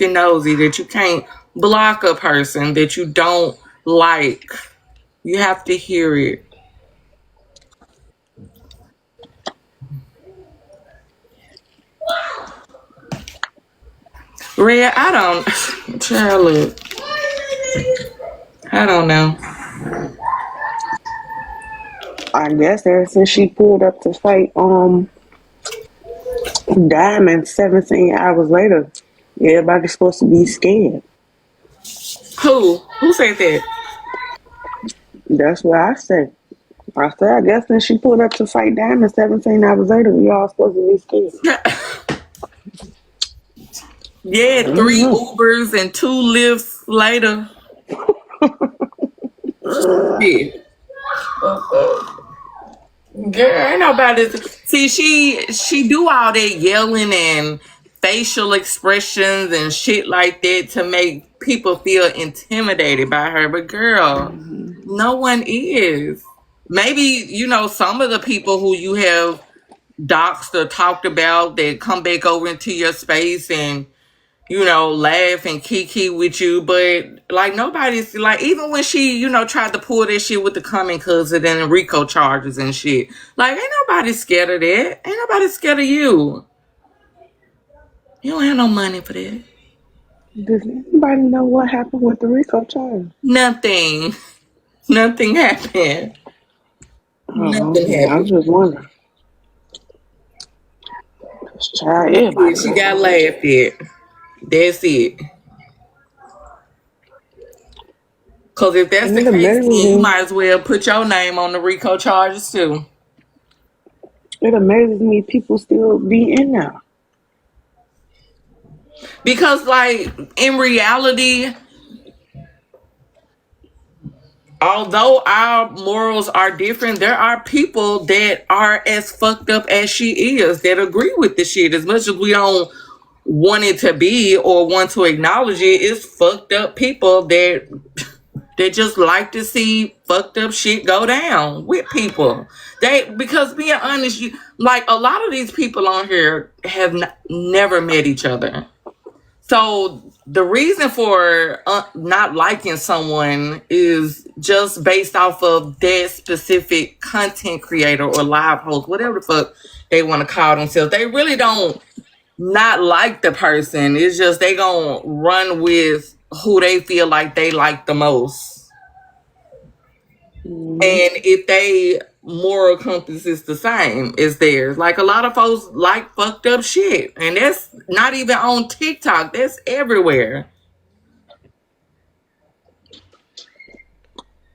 nosy, that you can't block a person that you don't like. You have to hear it. Red, I don't, child, look, I don't know. I guess ever since she pulled up to fight Diamond 17 hours later, everybody's supposed to be scared. Who said that? That's what I said. I guess when she pulled up to fight Diamond 17 hours later, we all supposed to be scared. Yeah, I don't 3 Ubers and 2 Lyfts later. Shit. Girl, ain't nobody. See, she do all that yelling and facial expressions and shit like that to make people feel intimidated by her. But girl, no one is. Maybe some of the people who you have doxed or talked about that come back over into your space and laugh and kiki with you, but like nobody's like, even when she, tried to pull that shit with the coming cousin and the Rico charges and shit, like ain't nobody scared of that. Ain't nobody scared of you. You don't have no money for that. Does anybody know what happened with the Rico child? Nothing. Nothing happened. Oh, Nothing okay. I was happened. just wondering. This child, That's everybody it. She going got on that child. laughed at. That's it. Cause if that's And the it case, amazes then you me. might as well put your name on the Rico charges too. It amazes me people still be in there. Because like in reality, although our morals are different, there are people that are as fucked up as she is that agree with the shit. As much as we don't want it to be or want to acknowledge it, it's fucked up people that just like to see fucked up shit go down with people. Because being honest, like a lot of these people on here have never met each other. So the reason for not liking someone is just based off of that specific content creator or live host, whatever the fuck they want to call themselves. They really don't not like the person. It's just they gonna run with who they feel like they like the most. Mm-hmm. And if they moral compass is the same as theirs, like a lot of folks like fucked up shit, and that's not even on TikTok. That's everywhere.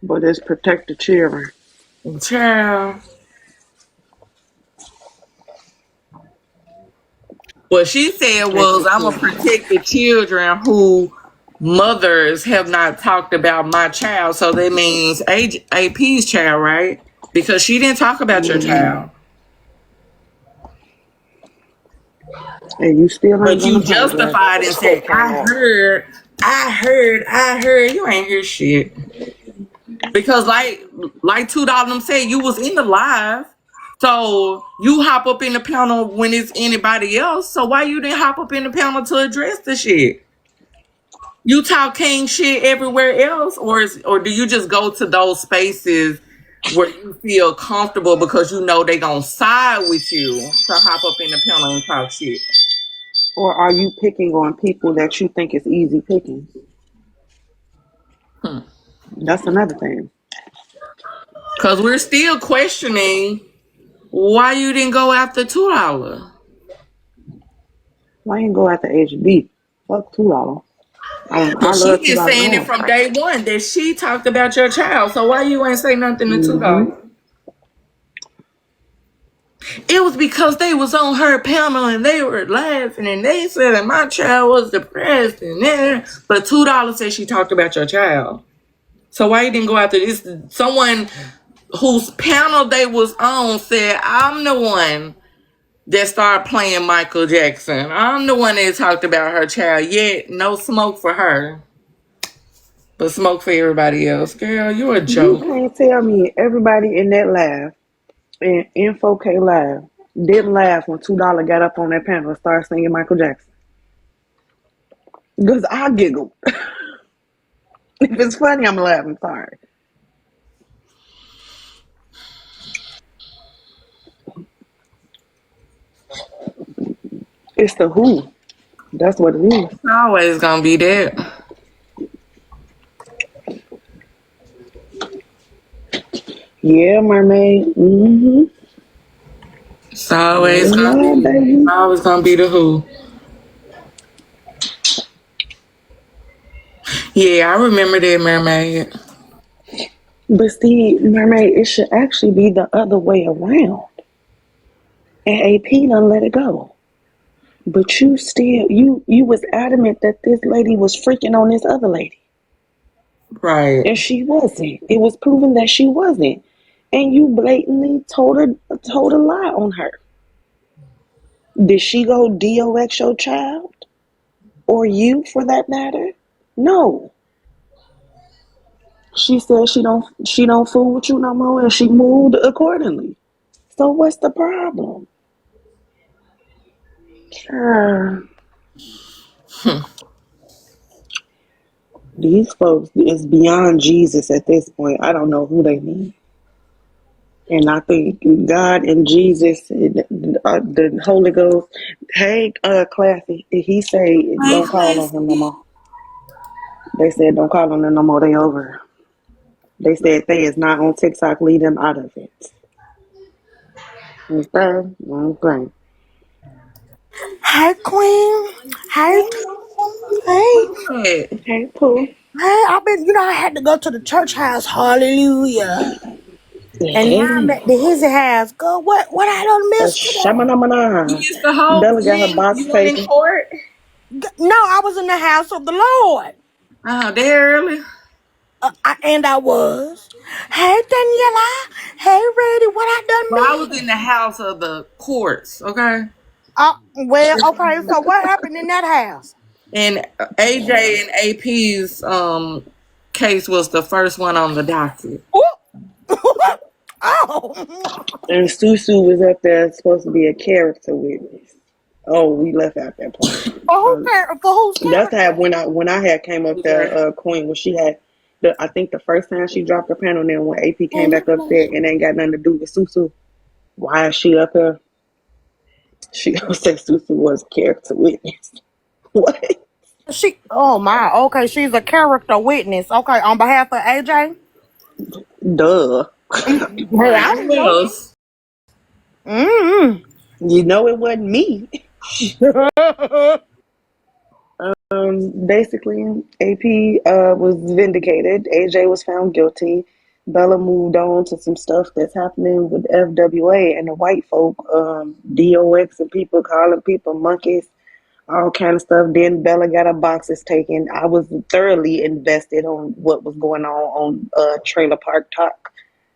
But it's protect the children. Child. What she said Protect was, the I'm gonna children. protect the children who mothers have not talked about my child. So that means AP's child, right? Because she didn't talk about your Mm-hmm. child. And you still ain't But gonna you apologize for justified this and said, shit came out. I heard. You ain't hear shit. Because like $2 said, you was in the live. So you hop up in the panel when it's anybody else. So why you didn't hop up in the panel to address the shit? You talk king shit everywhere else, or do you just go to those spaces where you feel comfortable because you know they gonna side with you to hop up in the panel and talk shit? Or are you picking on people that you think is easy picking? That's another thing. Cause we're still questioning why you didn't go after $2. Why ain't go at the HB? Fuck $2. I But she love been $2 saying it now. from day one that she talked about your child. So why you ain't say nothing to Mm-hmm. $2? It was because they was on her panel and they were laughing and they said that my child was depressed and then, but $2 said she talked about your child. So why you didn't go after this? Someone whose panel they was on said, I'm the one that started playing Michael Jackson. I'm the one that talked about her child. Yet no smoke for her, but smoke for everybody else. Girl, you're a You joke. can't tell me everybody in that live, in 4K live, didn't laugh when $2 got up on that panel and started singing Michael Jackson. Because I giggle. If it's funny, I'm laughing. Sorry. It's the who. That's what it is. Always gonna be that. Yeah, mermaid. Mm-hmm. It's always You gonna ain't lying, be. It's baby. always gonna be the who. Yeah, I remember that mermaid. But see, mermaid, it should actually be the other way around. And AP done let it go. But you still, you was adamant that this lady was freaking on this other lady. Right. And she wasn't. It was proven that she wasn't. And you blatantly told a lie on her. Did she go DOX your child? Or you for that matter? No. She said she don't fool with you no more and she moved accordingly. So what's the problem? Sure. These folks is beyond Jesus at this point. I don't know who they need. And I think God and Jesus, the Holy Ghost, hey, Classy, he say Hey, don't call on him no Classy. more. They said don't call on him no more. They over. They said they is not on TikTok. Leave them out of it. Okay, okay. Hey, Queen. Hey, hey, What? Hey, Pooh. hey. I've been, I had to go to the church house. Hallelujah. And now I'm Hey, at the hizzy house. Girl, what I done missed today? You Shamanamana. missed the whole Bella got her when box you went in taken. court. No, I was in the house of the Lord. Oh, there early. And I was. Hey, Daniela. Hey, Reddy. What I Well, I was done in the missed? house of the courts, okay? Well, okay. So what happened in that house? And AJ and AP's case was the first one on the docket. Ooh. Oh. And Susu was up there supposed to be a character witness. Oh, we left out that part. Um, For whose that's how character? when I had came up there, AJ. Queen, when she had I think the first time she dropped her panel, then when AP came And back up there and ain't got nothing to do with Susu. Why is she up here? She said Susu was a character witness. What? oh my, okay, she's a character witness. Okay, on behalf of AJ. Duh. Hey, I Who didn't know. else? Mm-hmm. You know it wasn't me. Basically, AP was vindicated. AJ was found guilty. Bella moved on to some stuff that's happening with FWA and the white folk, DOX and people calling people monkeys, all kind of stuff. Then Bella got her boxes taken. I was thoroughly invested on what was going on Trailer Park Talk.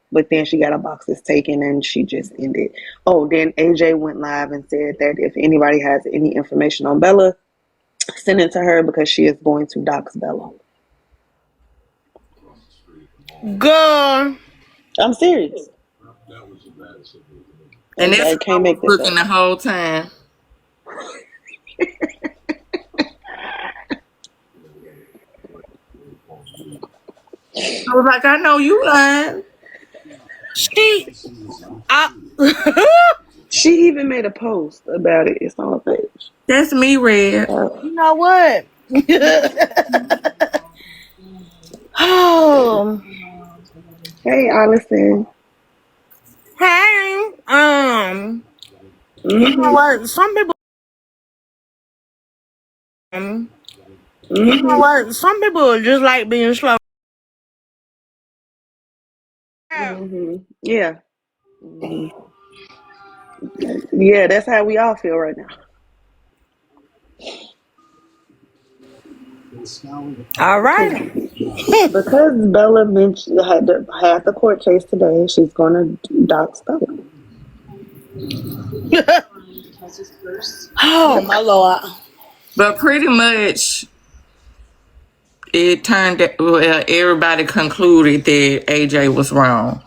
But then she got her boxes taken and she just ended. Oh, then AJ went live and said that if anybody has any information on Bella, send it to her because she is going to dox Bella. Girl. I'm serious. And that's I who I can't was make this looking up. the whole time. I was like, I know you lying. She I She even made a post about it. It's on her page. That's me, Red. you know what? Oh, Hey, Allison. hey. You know Mm-hmm. what? Some people you know Mm-hmm. what? Some people just like being slow. Mm-hmm. Yeah. Mm-hmm. Yeah, that's how we all feel right now. All Cause right. because Bella mentioned had the court case today, she's gonna dox Bella. Oh Yep. my Lord. But pretty much it turned well, everybody concluded that AJ was wrong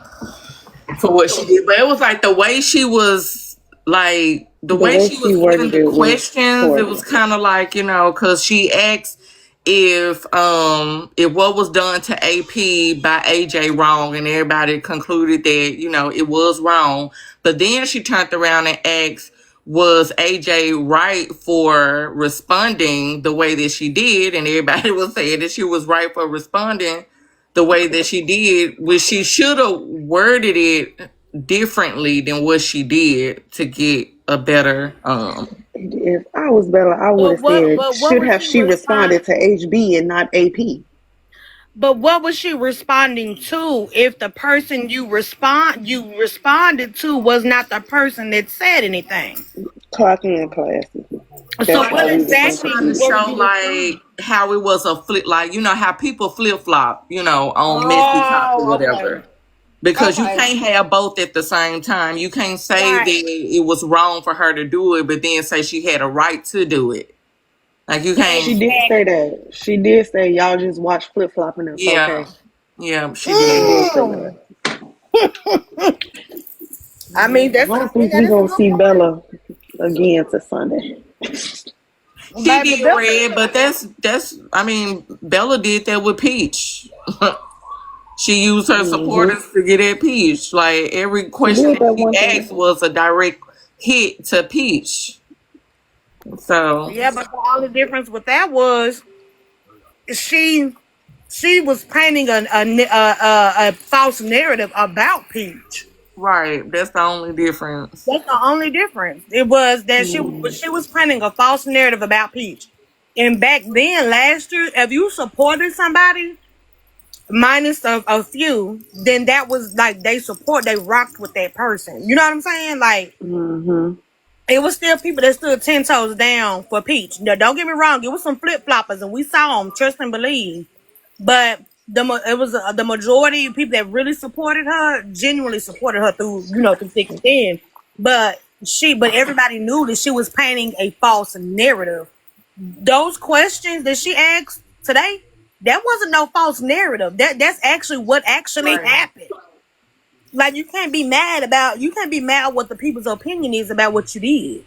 for what she did. But it was like the way she was like the The way way she she was giving worded the it was questions, it was horrible. kind of like, because she asked if what was done to AP by AJ wrong, and everybody concluded that it was wrong, but then she turned around and asked, was AJ right for responding the way that she did? And everybody was saying that she was right for responding the way that she did, which she should have worded it differently than what she did to get a better If I was Bella, I would have said, What should was have she she responded to HB and not AP? But what was she responding to if the person you responded to was not the person that said anything? Clock in classy. So That's I what why we guess were they so exactly trying to what confused. were show you like responding? how it was a flip, like how people flip flop, on messy talk or Oh, okay. whatever. Because you Okay. can't have both at the same time. You can't say that Right. it was wrong for her to do it, but then say she had a right to do it. Like you can't. She did say Exactly. that. She did say y'all just watch flip flopping. It's Yeah, okay. yeah, she She did. did say that. Mm. I mean, I that's don't I mean think that we is a gonna good see point. Bella again to Sunday. She Baby did Bella. red, but that's. I mean, Bella did that with Peach. She used her Hmm. supporters to get at Peach. Like every She question did that that she one asked time. was a direct hit to Peach. So Yeah, but the only difference with that was she she was painting a false narrative about Peach. right, that's the only difference. That's the only difference. It was that Mm. she was painting a false narrative about Peach. And back then, last year, if you supported somebody, minus a few, then that was like they rocked with that person. You know what I'm saying? Like Hmm. it was still people that stood 10 toes down for Peach. Now, don't get me wrong, it was some flip floppers, and we saw them, trust and believe. But it was the majority of people that really supported her, genuinely supported her through through thick and thin. But everybody knew that she was painting a false narrative. Those questions that she asked today, that wasn't no false narrative. That's actually what actually Right. happened. Like you can't be mad what the people's opinion is about what you did.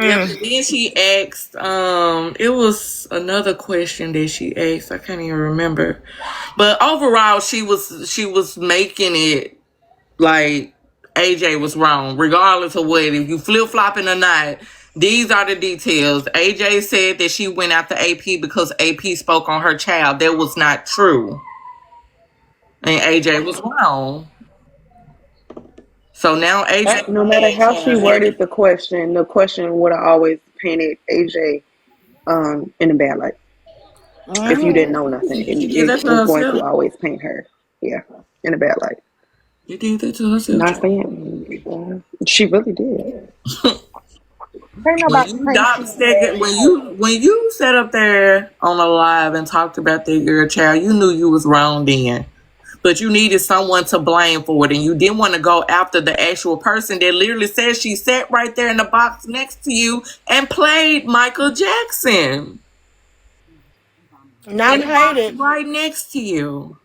Yep. Mm. And then she asked, it was another question that she asked. I can't even remember. But overall she was making it like AJ was wrong, regardless of what. If you flip flopping or not, these are the details. AJ said that she went after AP because AP spoke on her child. That was not true. And AJ was wrong. So now AJ No matter how she has worded the question would have always painted AJ in a bad light. If you didn't Mm. know nothing, she did it that to was going herself. to always paint her, yeah, in a bad light. She did that to herself, Not child. saying she really did. Ain't When nobody you paint doc shit bad. second, when you sat up there on a live and talked about that girl child, you knew you was wrong then. But you needed someone to blame for it, and you didn't want to go after the actual person that literally said she sat right there in the box next to you and played Michael Jackson in Not the played box it. right next to you.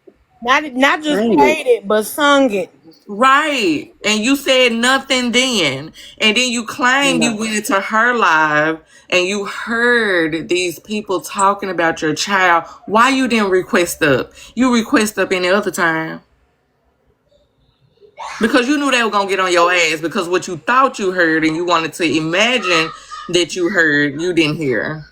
Not just Sang it. played it, but sung it. Right. And you said nothing then. And then you claim you No. went into her live and you heard these people talking about your child. Why you didn't request up? You request up any other time. Because you knew they were going to get on your ass because what you thought you heard and you wanted to imagine that you heard, you didn't hear.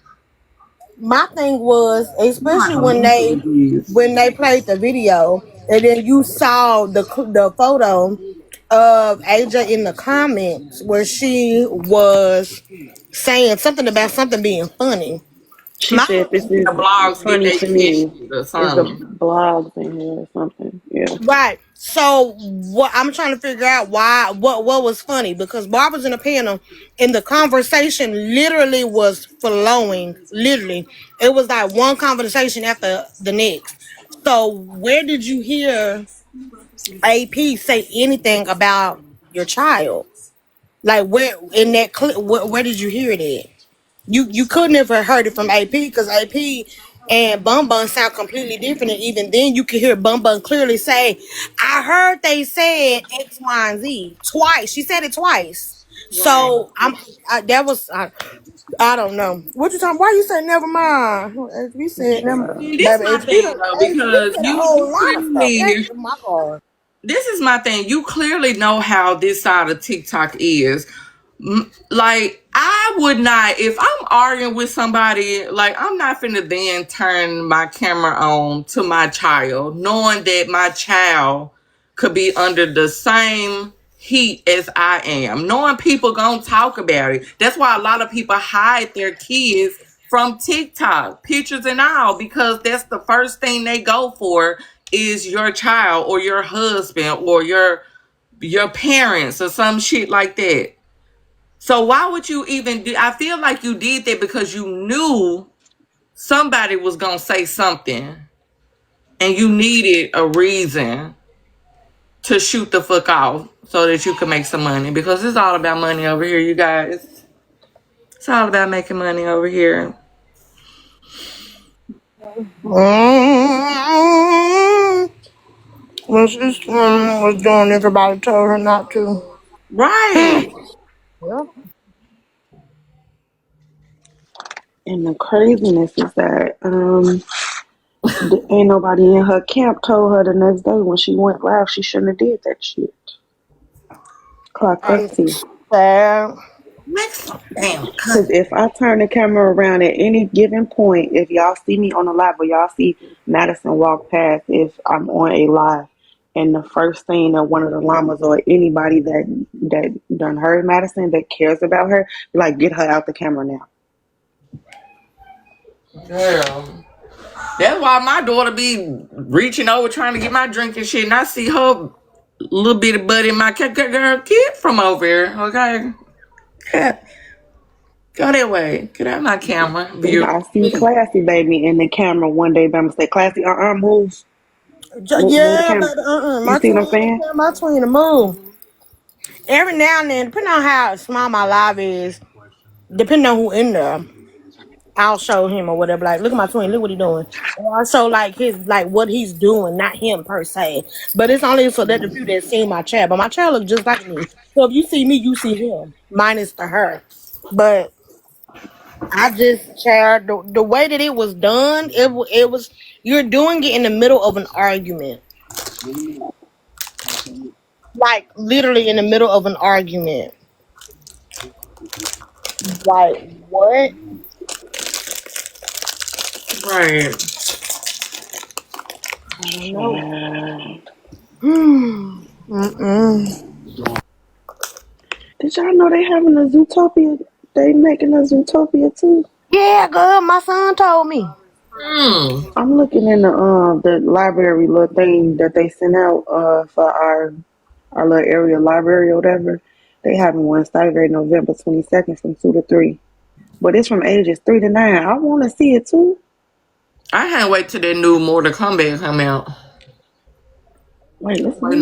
My thing was, You like especially a mental disease. when they played the video, and then you saw the photo of AJ in the comments where she was saying something about something being funny. She My said this The is blogs get funny they to shit me. or Is the something. blogs in here or something? Yeah. Right. So what I'm trying to figure out what was funny because Barbara's in the panel and the conversation literally was flowing. Literally. It was like one conversation after the next. So where did you hear AP say anything about your child? Like where in that clip where did you hear it at? You couldn't have heard it from AP because AP and Bum Bum sound completely different. And even then, you could hear Bum Bum clearly say, "I heard they said X, Y, and Z twice." She said it twice. Right. So that was I don't know what you talking. Why you say never mind? As we said, See, this baby, my HP thing though, because said a you whole lot of stuff. clearly, That's my card. this is my thing. You clearly know how this side of TikTok is. Like, I would not, if I'm arguing with somebody, like, I'm not finna then turn my camera on to my child, knowing that my child could be under the same heat as I am, knowing people gonna talk about it. That's why a lot of people hide their kids from TikTok, pictures and all, because that's the first thing they go for is your child or your husband or your parents or some shit like that. So why would you even do? I feel like you did that because you knew somebody was gonna say something, and you needed a reason to shoot the fuck off so that you could make some money. Because it's all about money over here, you guys. It's all about making money over here. Mm-hmm. When this woman was doing, everybody told her not to. Right. Yep. And the craziness is that ain't nobody in her camp told her the next day when she went live she shouldn't have did that shit. Clock that And tea. sad. Make some damn Because cut. if I turn the camera around at any given point, if y'all see me on a live or y'all see Madison walk past, if I'm on a live, and the first thing that one of the llamas or anybody that done heard Madison that cares about her, like get her out the camera now. Girl. That's why my daughter be reaching over trying to get my drink and shit, and I see her little bitty buddy in my girl, kid from over here, okay? Yeah. Go that way. Get out my camera If view. I see Classy baby in the camera one day, Bama say, Classy, move, move the Yeah, camera. but You my see what I'm twin, saying? my twin to move. Every now and then, depending on how small my live is, depending on who in there, I'll show him or whatever. Like, look at my twin, look what he doing. Or I'll show like his like what he's doing, not him per se. But it's only so that the few that see my child. But my child looks just like me. So if you see me, you see him. Minus the her. But I just child the way that it was done, it was you're doing it in the middle of an argument. Like literally in the middle of an argument. Like what? Right. I don't know. Child. Mm-mm. Did y'all know they having a Zootopia? They making a Zootopia too. Yeah, girl, my son told me. Mm. I'm looking in the library little thing that they sent out for our little area library or whatever. They having one Saturday, November 22nd from 2 to 3. But it's from ages 3 to 9. I want to see it too. I can't wait till that new Mortal Kombat come out. Wait, I'm listen. waiting